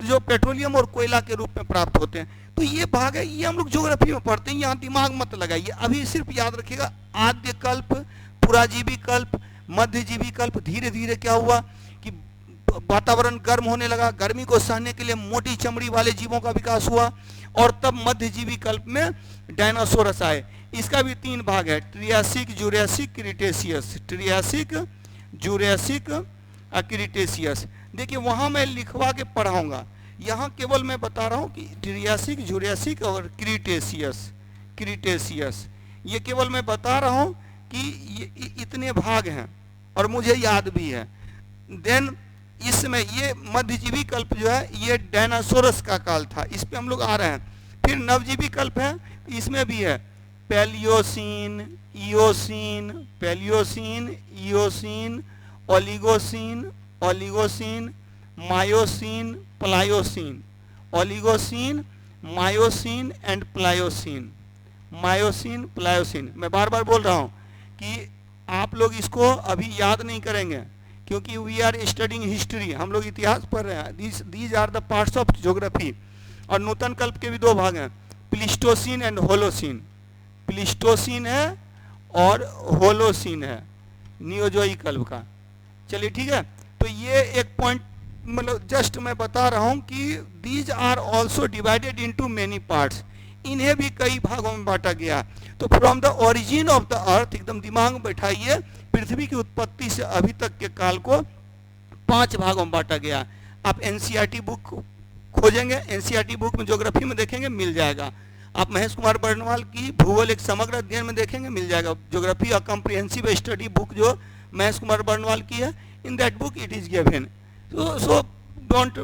जो petroleum और कोयला के रूप में प्राप्त होते हैं। तो ये भाग है, ये हम लोग ज्योग्राफी में पढ़ते हैं, यहाँ दिमाग मत लगाइए। अभी सिर्फ याद रखिएगा आद्य कल्प, पुराजीवी कल्प, मध्यजीवी कल्प। धीरे धीरे क्या हुआ कि वातावरण गर्म होने लगा, गर्मी को सहने के लिए मोटी चमड़ी वाले जीवों का विकास हुआ, और तब मध्यजीवी कल्प में डायनासोरस आए। इसका भी 3 भाग है, Triassic, Jurassic, Cretaceous. Triassic, Jurassic, Cretaceous. देखिए वहाँ मैं लिखवा के पढ़ाऊंगा, यहाँ केवल मैं बता रहा हूँ कि ट्रियासिक, जुरासिक और क्रिटेशियस ये केवल मैं बता रहा हूँ कि ये इतने भाग हैं, और मुझे याद भी है। देन इसमें ये मध्यजीवी कल्प जो है ये डायनासोरस का काल था, इस पे हम लोग आ रहे हैं। फिर नवजीवी कल्प है, इसमें भी है Palaeocene, Eocene, Oligocene, Miocene, and Pliocene. मैं बार बार बोल रहा हूँ कि आप लोग इसको अभी याद नहीं करेंगे, क्योंकि वी आर स्टडिंग हिस्ट्री, हम लोग इतिहास पढ़ रहे हैं। These are the parts of geography. और नूतन कल्प के भी 2 भाग हैं, प्लिस्टोसीन एंड होलोसीन। प्लिस्टोसीन है और होलोसीन है नियोजोइक कल्प का। चलिए ठीक है, तो ये एक पॉइंट मतलब जस्ट मैं बता रहा हूँ कि these are also divided into many parts, इन्हें भी कई भागों में बांटा गया। तो from the origin of the earth, एकदम दिमाग में बैठाइए, पृथ्वी की उत्पत्ति से अभी तक के काल को 5 भागों में बांटा गया। आप एनसीईआरटी बुक खोजेंगे, एनसीईआरटी बुक में ज्योग्राफी में देखेंगे, मिल जाएगा। आप महेश कुमार बर्नवाल की भूगोल एक समग्र अध्ययन में देखेंगे, मिल जाएगा। Geography a comprehensive study book जो महेश कुमार बर्नवाल की है, in that book it is given. So don't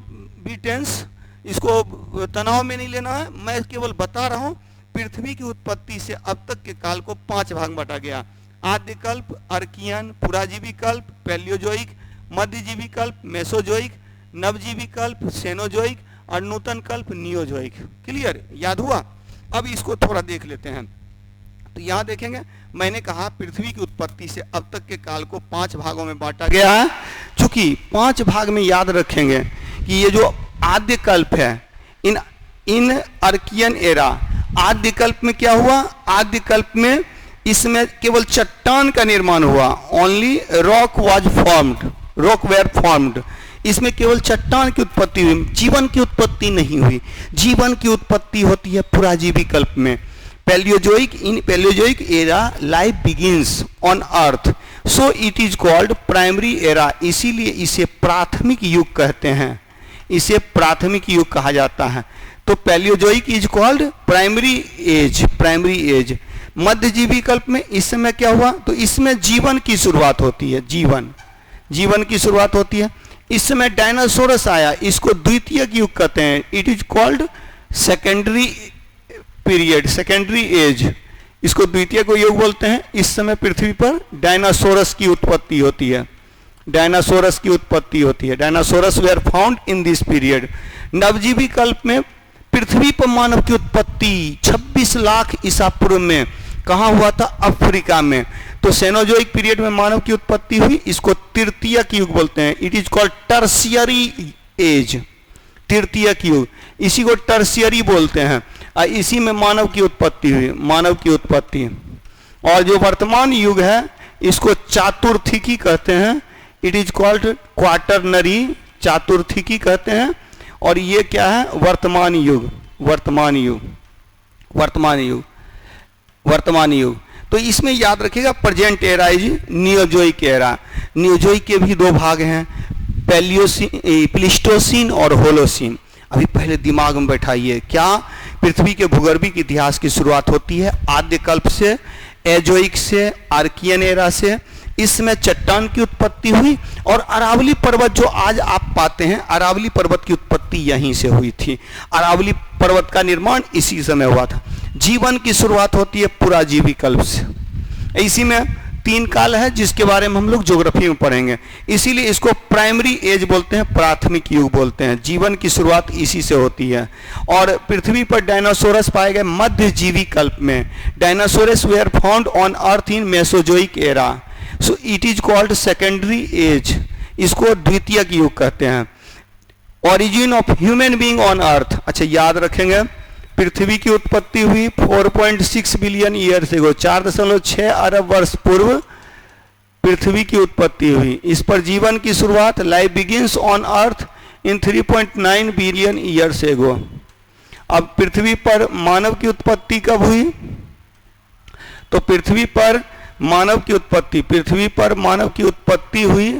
be tense, इसको तनाव में नहीं लेना है। मैं केवल बता रहा हूँ पृथ्वी की उत्पत्ति से अब तक के काल को 5 भाग में बांटा गया। आद्य कल्प, अर्कियन, पुराजीवी कल्प, पैलियोजोइक, मध्यजीवी कल्प, मेसोजोइक, नवजीवी कल्प, सेनोजोइक, और नूतन कल्प नियोजोइक। क्लियर, याद हुआ? अब इसको थोड़ा देख लेते हैं। तो यहाँ देखेंगे, मैंने कहा पृथ्वी की उत्पत्ति से अब तक के काल को 5 भागों में बांटा गया है। चूंकि 5 भाग में याद रखेंगे कि ये जो आद्य कल्प है, इन इन अर्कियन एरा, आद्य कल्प में क्या हुआ? आद्य कल्प में इसमें केवल चट्टान का निर्माण हुआ। Only rock was formed, rock were formed. इसमें केवल चट्टान की उत्पत्ति हुई, जीवन की उत्पत्ति नहीं हुई। जीवन की उत्पत्ति होती है पुराजीवी कल्प में। Palaeozoic, in Palaeozoic era life begins on earth, so it is called primary era. इसीलिए इसे प्राथमिक युग कहते हैं, इसे प्राथमिक युग कहा जाता है। तो Palaeozoic is called primary age, primary age. मध्यजीवी कल्प में इस समय क्या हुआ? तो इसमें जीवन की शुरुआत होती है, जीवन की शुरुआत होती है। इस समय डायनासोरस आया, इसको द्वितीयक युग कहते हैं। It is called secondary period, secondary age, इसको द्वितीय को युग बोलते हैं। इस समय पृथ्वी पर डायनासोरस की उत्पत्ति होती है, डायनासोरस की उत्पत्ति होती है। Dinosaurs were found in this period. नवजीवी कल्प में पृथ्वी पर मानव की उत्पत्ति 26 लाख ईसा पूर्व में कहाँ हुआ था? अफ्रीका में। तो सेनोजोइक पीरियड में मानव की उत्पत्ति हुई, इसको तृतीयक युग बोलते हैं। It is called tertiary age, तृतीयक युग, इसी को टर्शियरी बोलते हैं। इसी में मानव की उत्पत्ति हुई, मानव की उत्पत्ति। और जो वर्तमान युग है इसको चातुर्थिकी कहते हैं। इट इज कॉल्ड क्वार्टरनरी, चातुर्थिकी कहते हैं। और ये क्या है? वर्तमान युग, वर्तमान युग, वर्तमान युग, वर्तमान युग। तो इसमें याद रखिएगा present era is Neozoic era. Neozoic के भी दो भाग हैं, प्लिस्टोसीन और होलोसीन। अभी पहले दिमाग में बैठाइए, क्या पृथ्वी के भूगर्भिक इतिहास की शुरुआत होती है आद्य कल्प से, एजोइक से, आर्कियन एरा से। इसमें चट्टान की उत्पत्ति हुई और अरावली पर्वत जो आज आप पाते हैं, अरावली पर्वत की उत्पत्ति यहीं से हुई थी। अरावली पर्वत का निर्माण इसी समय हुआ था। जीवन की शुरुआत होती है पुराजीवी कल्प से। इसी में 3 काल है जिसके बारे में हम लोग ज्योग्राफी में पढ़ेंगे, इसीलिए इसको प्राइमरी एज बोलते हैं, प्राथमिक युग बोलते हैं। जीवन की शुरुआत इसी से होती है। और पृथ्वी पर डायनासोरस पाए गए मध्यजीवी कल्प में। Dinosaurs were found on earth in Mesozoic era, so it is called secondary age, इसको द्वितीयक युग कहते हैं। Origin of human being on earth, अच्छा याद रखेंगे, पृथ्वी की उत्पत्ति हुई 4.6 बिलियन ईयर्स एगो, 4.6 अरब वर्ष पूर्व पृथ्वी की उत्पत्ति हुई। इस पर जीवन की शुरुआत, life begins on earth in 3.9 billion years ago. अब पृथ्वी पर मानव की उत्पत्ति कब हुई? तो पृथ्वी पर मानव की उत्पत्ति, पृथ्वी पर मानव की उत्पत्ति हुई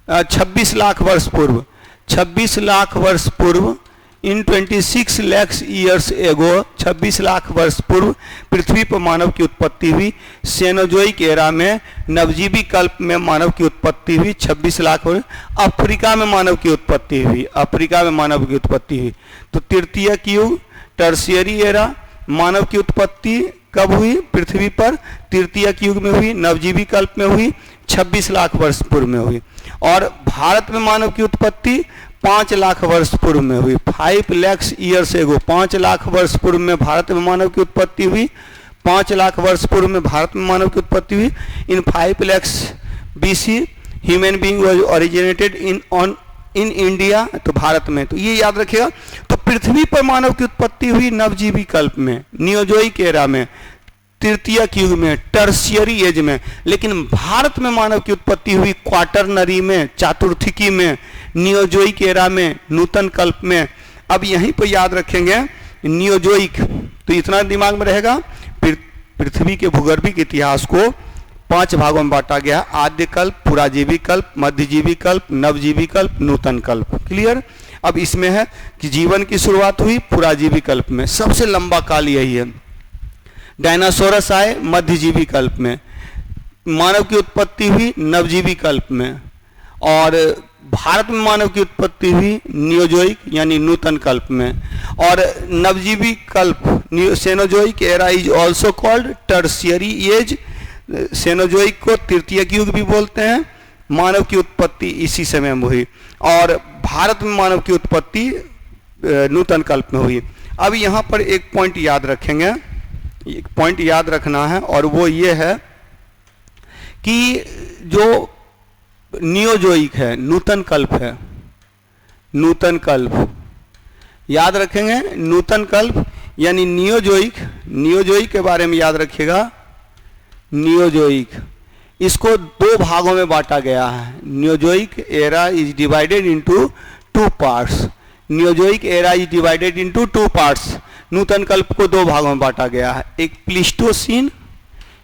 26 लाख वर्ष पूर्व, 26 लाख वर्ष पूर्व, इन 26 लाख ईयर्स एगो, 26 लाख वर्ष पूर्व पृथ्वी पर मानव की उत्पत्ति हुई। सेनोजोइक एरा में नवजीवी कल्प में मानव की उत्पत्ति हुई 26 लाख वर्ष। अफ्रीका में मानव की उत्पत्ति हुई, अफ्रीका में मानव की उत्पत्ति हुई। तो तृतीयक युग, टर्शियरी एरा, मानव की उत्पत्ति कब हुई? पृथ्वी पर तृतीयक युग में हुई, नवजीवी कल्प में हुई, 26 लाख वर्ष पूर्व में हुई। और भारत में मानव की उत्पत्ति 5 लाख वर्ष पूर्व में हुई, 5 लाख ईयर्स एगो, 5 लाख वर्ष पूर्व में भारत में मानव की उत्पत्ति हुई, 5 लाख वर्ष पूर्व में भारत में मानव की उत्पत्ति हुई। इन 5 lakh BC human being was originated in India, तो भारत में। तो ये याद रखिएगा। तो पृथ्वी पर मानव की उत्पत्ति हुई नवजीवी कल्प में, नियोजोइक एरा में, तृतीयक युग में, टर्शियरी एज में। लेकिन भारत में मानव की उत्पत्ति हुई क्वार्टरनरी में, चातुर्थिकी में, नियोजोइक एरा में, नूतन कल्प में। अब यहीं पर याद रखेंगे नियोजोइक, तो इतना दिमाग में रहेगा। पृथ्वी के भूगर्भिक इतिहास को 5 भागों में बांटा गया, आद्य कल्प, पुराजीवी कल्प, मध्यजीवी कल्प, नवजीवी कल्प, नूतन कल्प। क्लियर? अब इसमें है कि जीवन की शुरुआत हुई पुराजीवी कल्प में, सबसे लंबा काल यही है। डायनासोरस आए मध्यजीवी कल्प में, मानव की उत्पत्ति हुई नवजीवी कल्प में, और भारत में मानव की उत्पत्ति हुई नियोजोइक यानी नूतन कल्प में। और नवजीवी कल्प, Cenozoic era is also called tertiary age. Cenozoic को तृतीयक युग भी बोलते हैं। मानव की उत्पत्ति इसी समय में हुई, और भारत में मानव की उत्पत्ति नूतन कल्प में हुई। अब यहाँ पर एक पॉइंट याद रखेंगे, एक पॉइंट याद रखना है, और वो ये है कि जो नियोजोइक है, नूतन कल्प है, नूतन कल्प, याद रखेंगे नूतन कल्प यानी नियोजोइक, नियोजोइक के बारे में याद रखिएगा। नियोजोइक, इसको दो भागों में बांटा गया है। Neozoic era is divided into two parts. Neozoic era is divided into two parts. नूतन कल्प को दो भागों में बांटा गया है, एक प्लीस्टोसीन,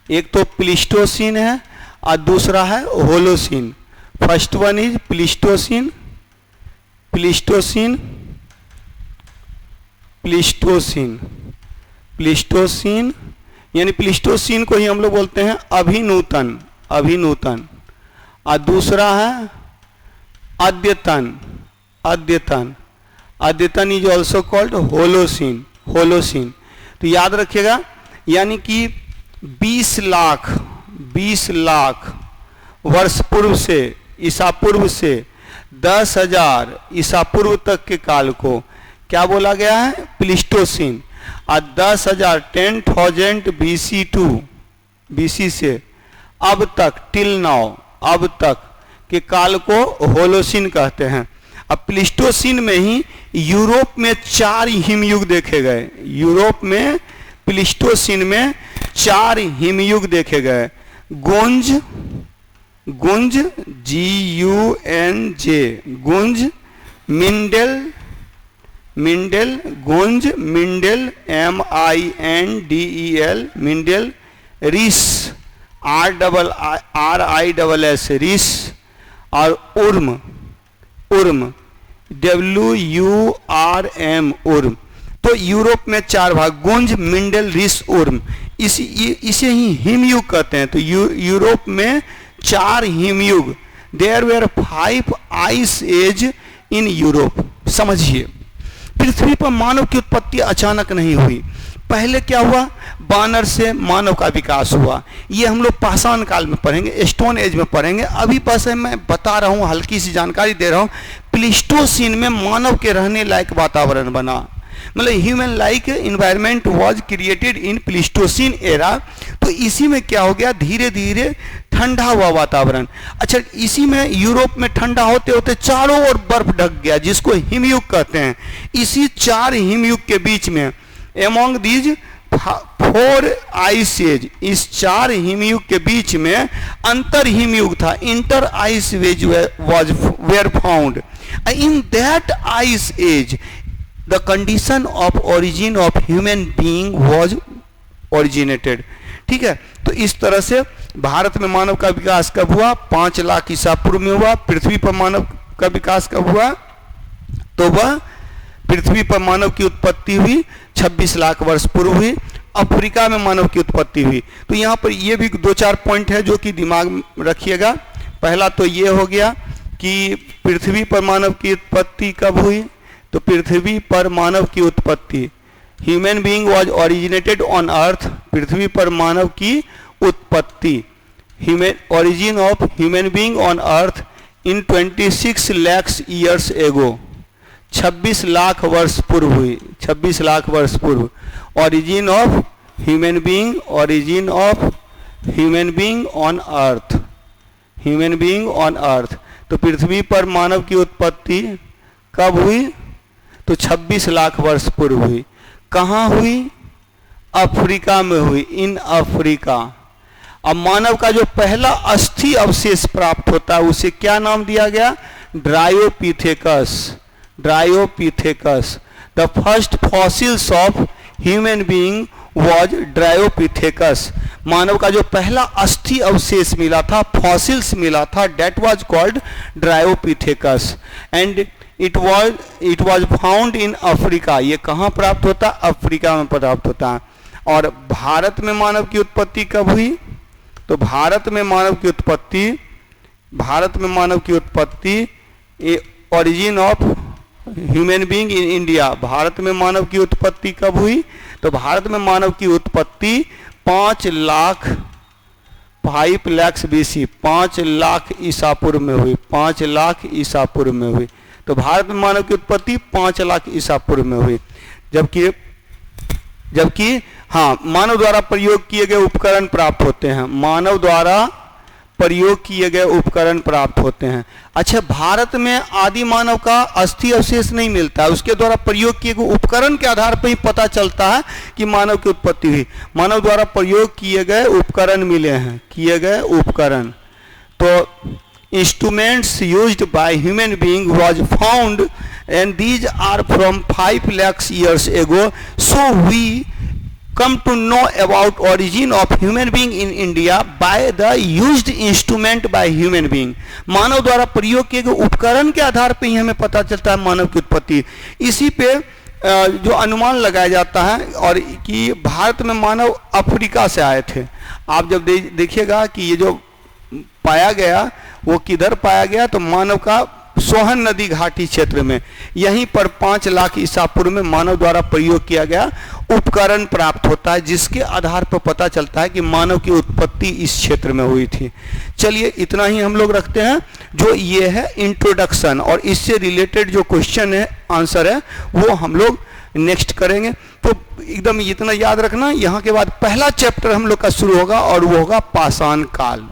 एक तो प्लीस्टोसीन है और दूसरा है Holocene. First one is Pleistocene, Pleistocene, Pleistocene, Pleistocene यानी प्लीस्टोसीन को ही हम लोग बोलते हैं अभिनूतन, अभिनूतन। और दूसरा है अद्यतन, अद्यतन, अद्यतन is also called Holocene, Holocene. तो याद रखिएगा यानी कि 20 लाख, 20 लाख वर्ष पूर्व से, ईसा पूर्व से 10,000 ईसा पूर्व तक के काल को क्या बोला गया है? प्लीस्टोसीन। और 10,000 10,000 BC2 BC से अब तक टिल नाउ, अब तक के काल को होलोसीन कहते हैं। अब प्लीस्टोसीन में ही यूरोप में 4 हिमयुग देखे गए। यूरोप में प्लीस्टोसीन में 4 हिमयुग देखे गए। गुंज, गुंज GUNJ, गुंज, मिंडेल, मिंडेल, गुंज, मिंडेल MINDEL, मिंडेल, रिस RISS, रिस, और उर्म, उर्म WURM, उर्म। तो यूरोप में 4 भाग, गुंज, मिंडेल, रिस, उर्म, इसे ही हिमयुग कहते हैं। तो यूरोप में 4 हिमयुग। There were 5 ice age in Europe. समझिए पृथ्वी पर मानव की उत्पत्ति अचानक नहीं हुई। पहले क्या हुआ? बानर से मानव का विकास हुआ। ये हम लोग पाषाण काल में पढ़ेंगे, स्टोन एज में पढ़ेंगे। अभी बस मैं बता रहा हूँ, हल्की सी जानकारी दे रहा हूँ। प्लीस्टोसीन में मानव के रहने लायक वातावरण बना, मतलब human like environment was created in Pleistocene era. तो इसी में क्या हो गया? धीरे धीरे ठंडा हुआ वातावरण। अच्छा, इसी में यूरोप में ठंडा होते होते चारों ओर बर्फ ढक गया, जिसको हिमयुग कहते हैं। इसी 4 हिमयुग के बीच में एमोंग दीज 4 आइस एज, इस 4 हिमयुग के बीच में अंतर हिमयुग था। Inter ice age was were found. In that ice age the condition of origin of human being was originated। ठीक है, तो इस तरह से भारत में मानव का विकास कब हुआ? 5 लाख ईसा पूर्व में हुआ। पृथ्वी पर मानव का विकास कब हुआ? तो वह पृथ्वी पर मानव की उत्पत्ति हुई 26 लाख वर्ष पूर्व हुई। अफ्रीका में मानव की उत्पत्ति हुई। तो यहाँ पर ये भी 2-4 पॉइंट है जो कि दिमाग में रखिएगा। पहला तो ये हो गया कि पृथ्वी पर मानव की उत्पत्ति कब हुई? तो पृथ्वी पर मानव की उत्पत्ति, human being was originated on earth. पृथ्वी पर मानव की उत्पत्ति, origin of human being on earth in 26 lakh years ago, 26 lakh वर्ष पूर्व हुई। 26 लाख वर्ष पूर्व origin of human being, origin of human being on earth, human being on अर्थ। तो पृथ्वी पर मानव की उत्पत्ति कब हुई? तो 26 लाख वर्ष पूर्व हुई। कहाँ हुई? अफ्रीका में हुई, इन अफ्रीका। अब मानव का जो पहला अस्थि अवशेष प्राप्त होता है उसे क्या नाम दिया गया? Dryopithecus, Dryopithecus. The first fossils of human being was Dryopithecus. मानव का जो पहला अस्थि अवशेष मिला था, फॉसिल्स मिला था, that was called Dryopithecus and it was found in Africa. ये कहाँ प्राप्त होता? अफ्रीका में प्राप्त होता है। और भारत में मानव की उत्पत्ति कब हुई? तो भारत में मानव की उत्पत्ति, भारत में मानव की उत्पत्ति origin of human being in India. Bharat में मानव की उत्पत्ति कब हुई? तो भारत में मानव की उत्पत्ति 5 लाख BC, 5 लाख ईसा पूर्व में हुई। 5 लाख ईसा पूर्व में हुई। तो भारत में मानव की उत्पत्ति 5 लाख ईसा पूर्व में हुई। जबकि हाँ, मानव द्वारा प्रयोग किए गए उपकरण प्राप्त होते हैं। मानव द्वारा प्रयोग किए गए उपकरण प्राप्त होते हैं। अच्छा, भारत में आदि मानव का अस्थि अवशेष नहीं मिलता है, उसके द्वारा प्रयोग किए गए उपकरण के आधार पर ही पता चलता है कि मानव की उत्पत्ति हुई। मानव द्वारा प्रयोग किए गए उपकरण मिले हैं, किए गए उपकरण। तो instruments used by human being was found and these are from 5 lakh years ago, so we come to know about origin of human being in India by the used instrument by human being। मानव द्वारा प्रयोग किए गए उपकरण के आधार पर ही हमें पता चलता है मानव की उत्पत्ति। इसी पे जो अनुमान लगाया जाता है और कि भारत में मानव अफ्रीका से आए थे। आप जब देखिएगा कि ये जो पाया गया वो किधर पाया गया, तो मानव का सोहन नदी घाटी क्षेत्र में, यहीं पर 5 लाख ईसा पूर्व में मानव द्वारा प्रयोग किया गया उपकरण प्राप्त होता है, जिसके आधार पर पता चलता है कि मानव की उत्पत्ति इस क्षेत्र में हुई थी। चलिए इतना ही हम लोग रखते हैं। जो ये है इंट्रोडक्शन, और इससे रिलेटेड जो क्वेश्चन है आंसर है वो हम लोग नेक्स्ट करेंगे। तो एकदम इतना याद रखना, यहाँ के बाद पहला चैप्टर हम लोग का शुरू होगा और वो होगा पाषाण काल।